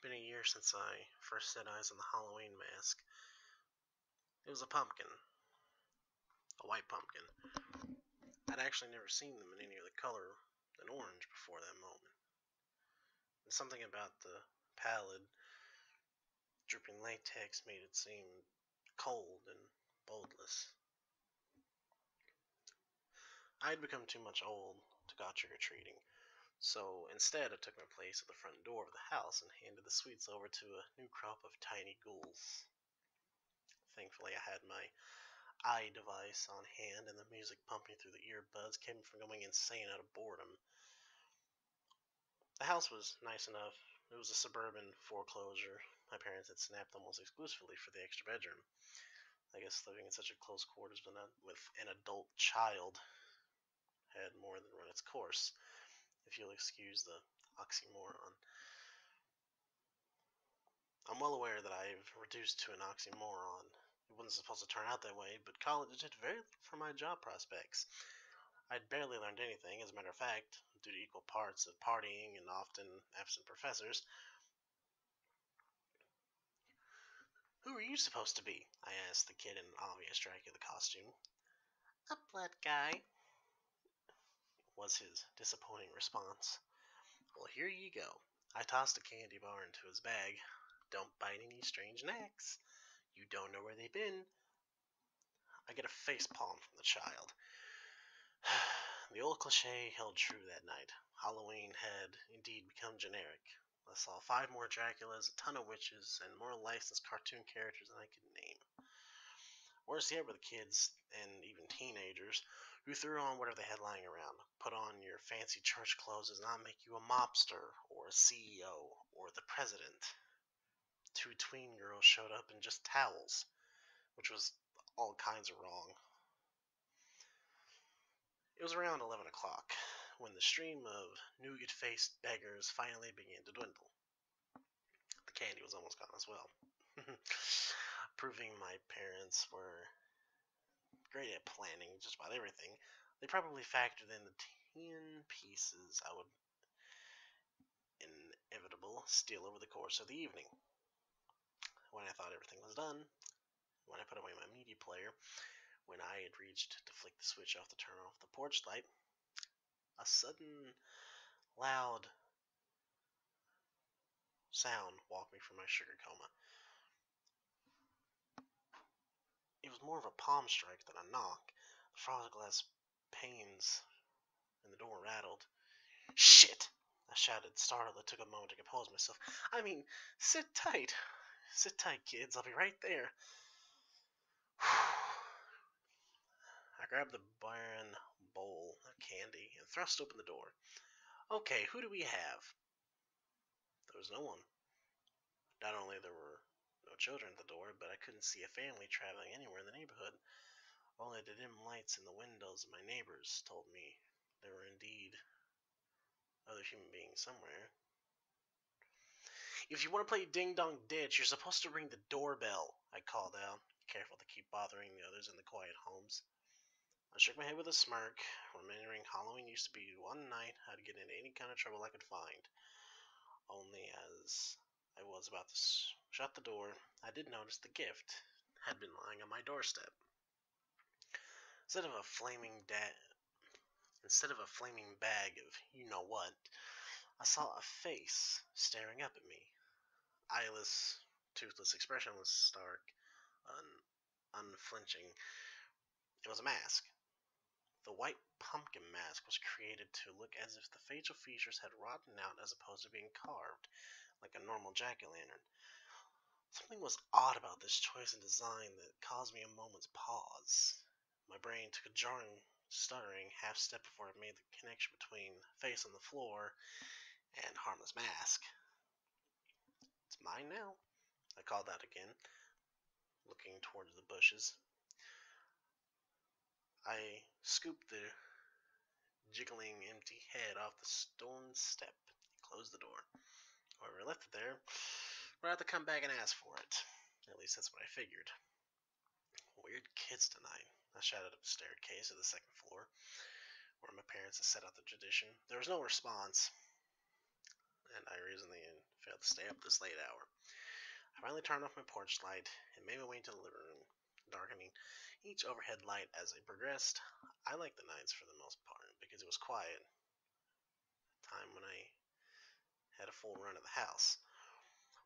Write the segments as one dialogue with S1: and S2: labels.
S1: been a year since I first set eyes on the Halloween mask. It was a pumpkin, a white pumpkin. I'd actually never seen them in any other color than orange before that moment. And something about the pallid, dripping latex made it seem cold and bodiless. I had become too much old to go trick-or-treating, so instead I took my place at the front door of the house and handed the sweets over to a new crop of tiny ghouls. Thankfully, I had my eye device on hand, and the music pumping through the earbuds kept me from going insane out of boredom. The house was nice enough. It was a suburban foreclosure. My parents had snapped almost exclusively for the extra bedroom. I guess living in such a close quarters with an adult child had more than run its course, if you'll excuse the oxymoron. I'm well aware that I've reduced to an oxymoron. It wasn't supposed to turn out that way, but college did very little for my job prospects. I'd barely learned anything, as a matter of fact, due to equal parts of partying and often absent professors. Who are you supposed to be? I asked the kid in an obvious Dracula costume. A blood guy, was his disappointing response. Well, here you go. I tossed a candy bar into his bag. Don't bite any strange necks. You don't know where they've been. I get a face palm from the child. The old cliche held true that night. Halloween had indeed become generic. I saw 5 more Draculas, a ton of witches, and more licensed cartoon characters than I could name. Worse yet were the kids, and even teenagers, who threw on whatever they had lying around. Put on your fancy church clothes does not make you a mobster, or a CEO, or the president. 2 tween girls showed up in just towels, which was all kinds of wrong. It was around 11 o'clock when the stream of nougat-faced beggars finally began to dwindle. The candy was almost gone as well. Proving my parents were great at planning just about everything, they probably factored in the 10 pieces I would inevitable steal over the course of the evening. When I thought everything was done, when I put away my media player, when I had reached to flick the switch off to turn off the porch light, a sudden, loud sound walked me from my sugar coma. It was more of a palm strike than a knock. The frosted glass panes in the door rattled. Shit! I shouted, startled. It took a moment to compose myself. I mean, sit tight. Sit tight, kids. I'll be right there. I grabbed the barren bowl of candy and thrust open the door. Okay, who do we have? There was no one. Not only there were no children at the door, but I couldn't see a family traveling anywhere in the neighborhood. Only the dim lights in the windows of my neighbors told me there were indeed other human beings somewhere. If you want to play Ding Dong Ditch, you're supposed to ring the doorbell, I called out, careful to keep bothering the others in the quiet homes. I shook my head with a smirk, remembering Halloween used to be one night I'd get into any kind of trouble I could find. Only as I was about to shut the door, I did notice the gift had been lying on my doorstep. Instead of a flaming bag of you-know-what, I saw a face staring up at me. Eyeless, toothless, expressionless, stark, unflinching. It was a mask. The white pumpkin mask was created to look as if the facial features had rotten out as opposed to being carved, like a normal jack-o'-lantern. Something was odd about this choice and design that caused me a moment's pause. My brain took a jarring, stuttering half-step before it made the connection between face on the floor and harmless mask. It's mine now, I called out again, looking towards the bushes. I scooped the jiggling empty head off the stone step and closed the door. Whoever left it there would have to come back and ask for it. At least that's what I figured. Weird kids tonight, I shouted up the staircase of the second floor, where my parents had set out the tradition. There was no response, and I reasoned the failed to stay up this late hour. I finally turned off my porch light and made my way into the living room, darkening each overhead light as I progressed. I liked the nights for the most part because it was quiet, time when I had a full run of the house.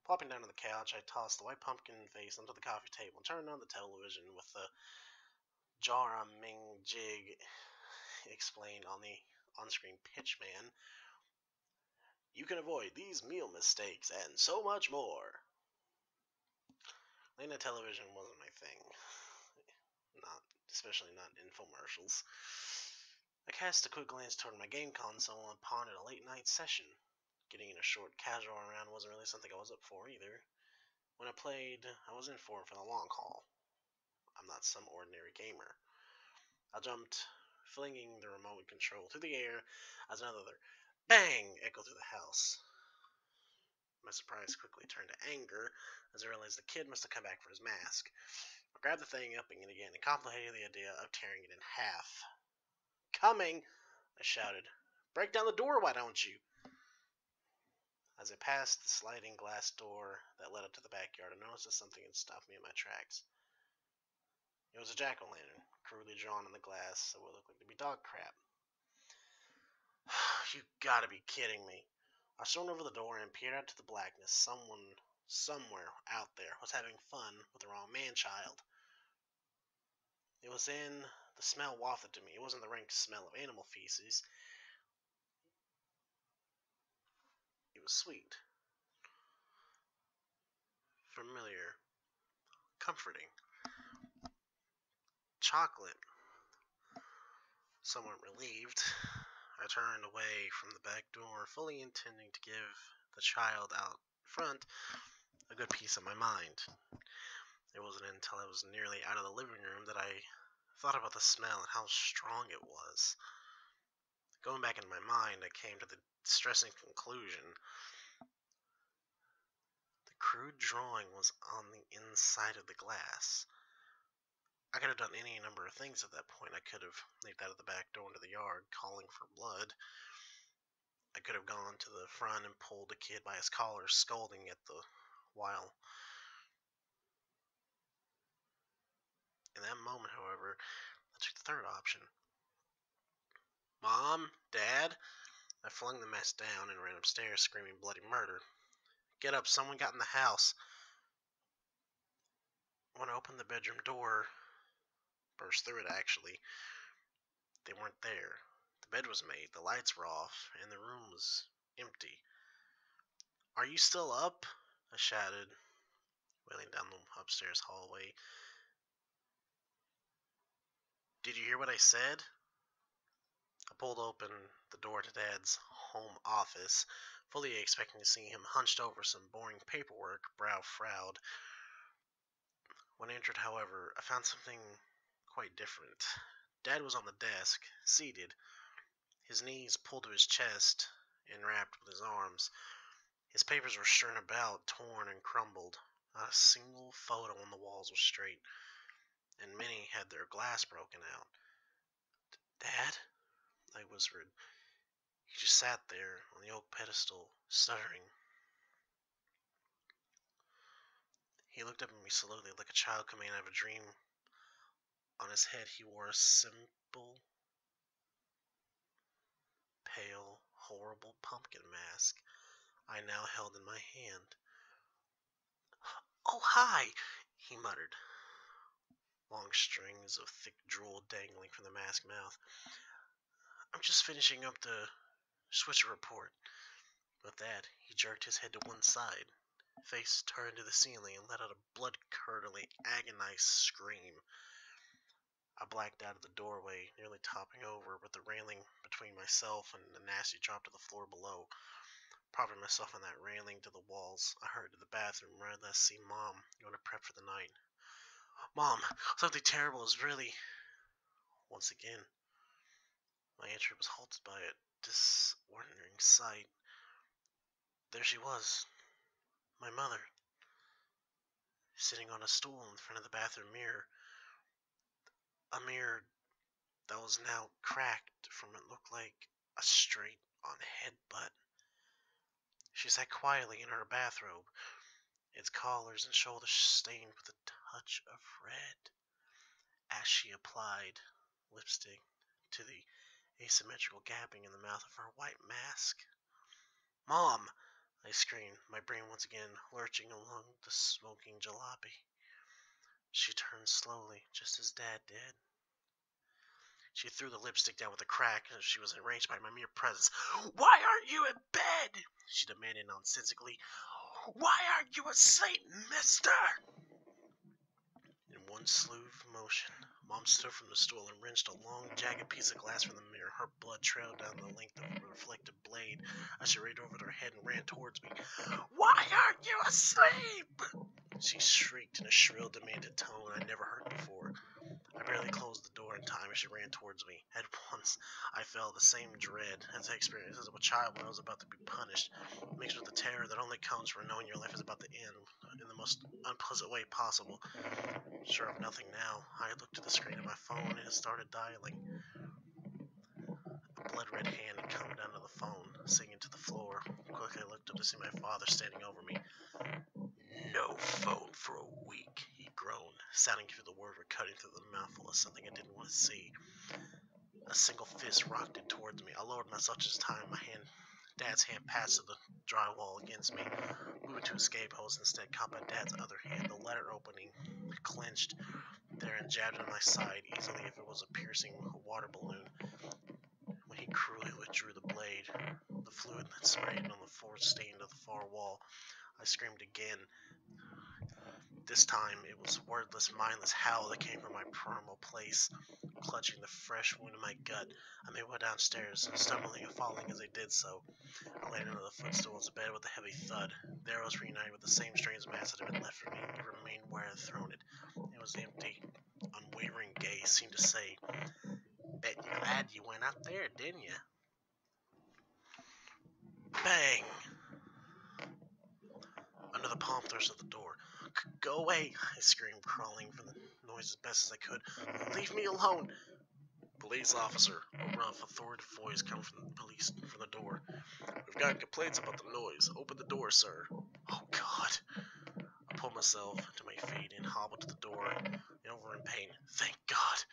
S1: Plopping down on the couch, I tossed the white pumpkin face onto the coffee table and turned on the television with the Jara Ming Jig explained on the on-screen pitchman. You can avoid these meal mistakes and so much more. Late night television wasn't my thing. Not, especially not infomercials. I cast a quick glance toward my game console and pondered a late night session. Getting in a short casual round wasn't really something I was up for either. When I played, I was in for the long haul. I'm not some ordinary gamer. I jumped, flinging the remote control through the air as another bang echoed through the house. My surprise quickly turned to anger as I realized the kid must have come back for his mask. I grabbed the thing up and again and contemplated the idea of tearing it in half. Coming! I shouted. Break down the door, why don't you? As I passed the sliding glass door that led up to the backyard, I noticed that something had stopped me in my tracks. It was a jack-o'-lantern, crudely drawn on the glass that would look like to be dog crap. You gotta be kidding me. I swung over the door and peered out to the blackness. Someone, somewhere out there, was having fun with the wrong man-child. It was in the smell wafted to me. It wasn't the rank smell of animal feces. It was sweet, familiar, comforting. Chocolate. Somewhat relieved, I turned away from the back door, fully intending to give the child out front a good piece of my mind. It wasn't until I was nearly out of the living room that I thought about the smell and how strong it was. Going back in my mind, I came to the distressing conclusion. The crude drawing was on the inside of the glass. I could have done any number of things at that point. I could have leaped out of the back door into the yard, calling for blood. I could have gone to the front and pulled the kid by his collar, scolding at the while. In that moment, however, I took the third option. Mom, Dad, I flung the mess down and ran upstairs, screaming bloody murder. Get up, someone got in the house. When I opened the bedroom door, burst through it actually, they weren't there. The bed was made, the lights were off, and the room was empty. Are you still up? I shouted, wailing down the upstairs hallway. Did you hear what I said? I pulled open the door to Dad's home office, fully expecting to see him hunched over some boring paperwork, brow frowned. When I entered, however, I found something quite different. Dad was on the desk, seated, his knees pulled to his chest and wrapped with his arms. His papers were strewn about, torn and crumbled. Not a single photo on the walls was straight, and many had their glass broken out. Dad? I whispered. He just sat there on the oak pedestal, stuttering. He looked up at me slowly, like a child coming out of a dream. On his head he wore a simple, pale, horrible pumpkin mask I now held in my hand. Oh, hi, he muttered, long strings of thick drool dangling from the mask mouth. I'm just finishing up the Switcher report. With that, he jerked his head to one side, face turned to the ceiling, and let out a blood-curdling, agonized scream. I blacked out of the doorway, nearly toppling over with the railing between myself and the nasty drop to the floor below. Propping myself on that railing to the walls, I hurried to the bathroom where I'd last see Mom going to prep for the night. Mom, something terrible is really... Once again, my entry was halted by a disordering sight. There she was, my mother, sitting on a stool in front of the bathroom mirror. A mirror that was now cracked from what looked like a straight-on headbutt. She sat quietly in her bathrobe, its collars and shoulders stained with a touch of red, as she applied lipstick to the asymmetrical gapping in the mouth of her white mask. "Mom!" I screamed, my brain once again lurching along the smoking jalopy. She turned slowly, just as Dad did. She threw the lipstick down with a crack as if she was enraged by my mere presence. "Why aren't you in bed?" she demanded nonsensically. "Why aren't you asleep, mister?" In one smooth motion, Mom stood from the stool and wrenched a long, jagged piece of glass from the mirror. Her blood trailed down the length of the reflective blade as she reached over her head and ran towards me. "Why aren't you asleep?" she shrieked in a shrill, demanded tone I never heard before. I barely closed the door in time as she ran towards me. At once, I felt the same dread as I experienced as a child when I was about to be punished, mixed with the terror that only comes from knowing your life is about to end in the most unpleasant way possible. Sure of nothing now, I looked at the screen of my phone and it started dialing. A blood-red hand had come down to the phone, sinking to the floor. Quickly, I looked up to see my father standing over me. "No phone for a week," he groaned, sounding through the words were cutting through the mouthful of something I didn't want to see. A single fist rocketed towards me. I lowered myself just in time. Dad's hand passed to the drywall against me, moving to escape. I was instead caught by Dad's other hand, the latter opening, clenched there and jabbed in my side easily if it was a piercing water balloon. When he cruelly withdrew the blade, the fluid that sprayed on the floor stained to the far wall. I screamed again. This time, it was a wordless, mindless howl that came from my primal place. Clutching the fresh wound in my gut, I made my way downstairs, stumbling and falling as I did so. I landed on the footstool of the bed with a heavy thud. There I was reunited with the same strange mass that had been left for me. It remained where I had thrown it. It was empty. Unwavering gaze seemed to say, "Bet you're glad you went up there, didn't you?" Bang! Under the palm thrust of the door. "Go away!" I screamed, crawling from the noise as best as I could. "Leave me alone!" "Police officer," a rough, authoritative voice came from the door. "We've got complaints about the noise. Open the door, sir." Oh, God. I pulled myself to my feet and hobbled to the door, over in pain. Thank God.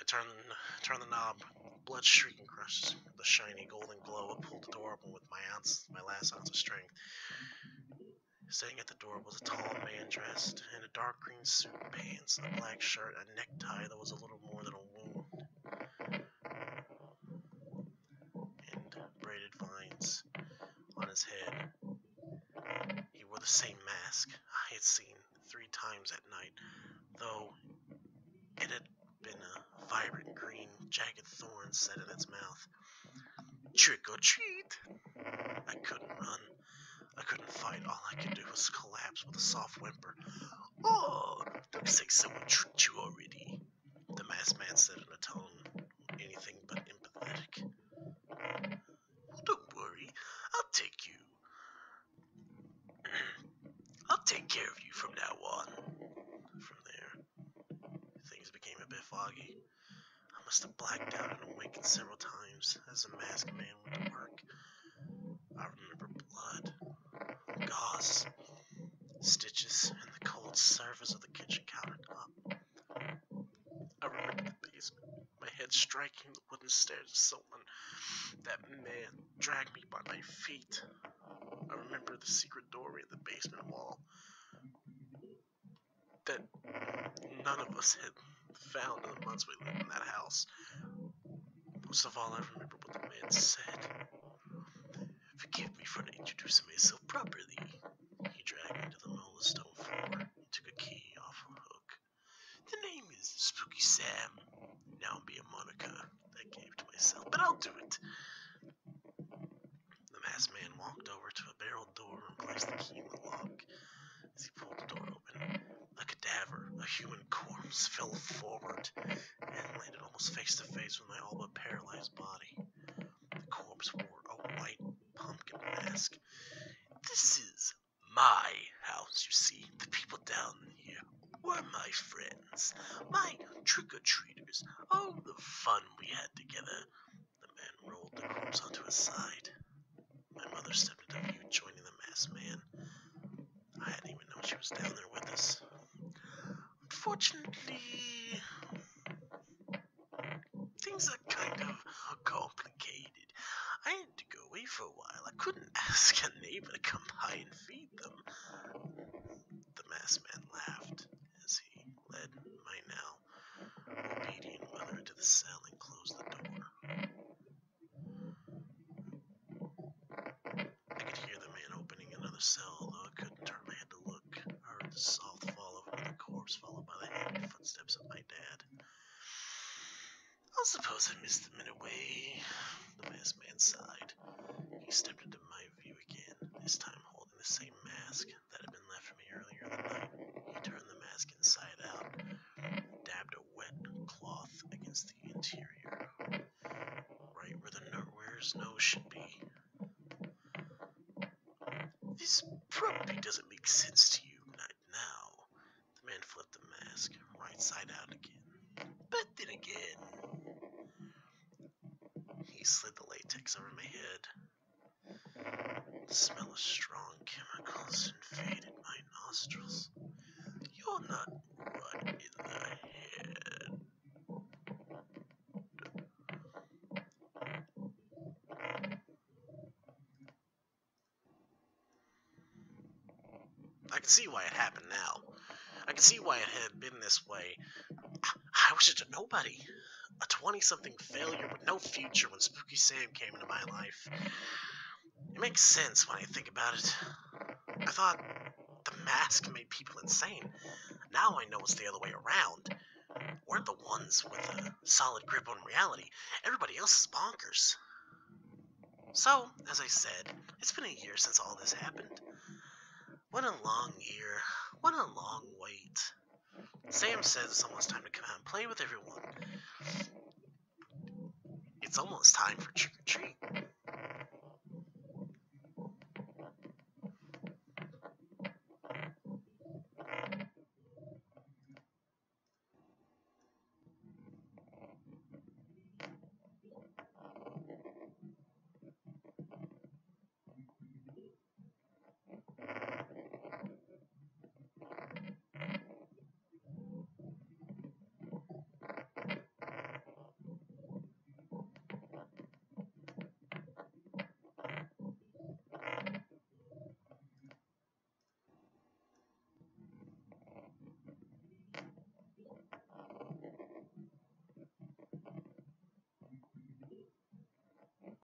S1: I turned the knob, blood streaking across the shiny golden glow. I pulled the door open with my last ounce of strength. Sitting at the door was a tall man dressed in a dark green suit and pants, a black shirt, a necktie that was a little more than a wound, and braided vines on his head. He wore the same mask I had seen 3 times that night, though it had been a vibrant green, jagged thorn set in its mouth. "Trick or treat!" I couldn't run. I couldn't fight. All I could do was collapse with a soft whimper. "Oh, looks like someone tricked you already," the masked man said in a tone anything but empathetic. "Don't worry, I'll take you. I'll take care of you from now on." From there, things became a bit foggy. I must have blacked out and awakened several times as the masked man went to work. I remember blood, gauze, stitches, and the cold surface of the kitchen countertop. I remember the basement, my head striking the wooden stairs of someone. That man dragged me by my feet. I remember the secret doorway in the basement wall that none of us had found in the months we lived in that house. Most of all, I remember what the man said. "Forgive me for not introducing myself properly." He dragged me to the middle of the stone floor and took a key off a hook. "The name is Spooky Sam. Now it'll be a moniker I gave to myself, but I'll do it." The masked man walked over to a barrel door and placed the key in the lock. As he pulled the door open, a cadaver, a human corpse, fell forward and landed almost face to face with my all but paralyzed body. The corpse wore a white pumpkin mask. "This is my house, you see. The people down here were my friends, my trick-or-treaters. All the fun we had together." The man rolled the corpse onto his side. My mother stepped into view, How complicated. I had to go away for a while. I couldn't ask a neighbor to come by and feed them. The masked man laughed as he led my now obedient mother into the cell and closed the door. I could hear the man opening another cell, although I couldn't turn my head to look. I heard the soft fall of another corpse, followed by the heavy footsteps of my dad. I suppose I missed the minute way. The masked man sighed. He stepped into my view again, this time holding the same mask that had been left for me earlier in the night. He turned the mask inside out, dabbed a wet cloth against the interior, right where his nose should be. This probably doesn't make sense to you right now. The man flipped the mask right side out again. But then again, he slid the latex over my head. The smell of strong chemicals invaded my nostrils. You're not right in the head. I can see why it happened now. I can see why it had been this way. I was just a nobody. A 20-something failure with no future when Spooky Sam came into my life. It makes sense when I think about it. I thought the mask made people insane. Now I know it's the other way around. We're the ones with a solid grip on reality. Everybody else is bonkers. So, as I said, it's been a year since all this happened. What a long year. What a long wait. Sam says it's almost time to come out and play with everyone. It's almost time for trick or treat.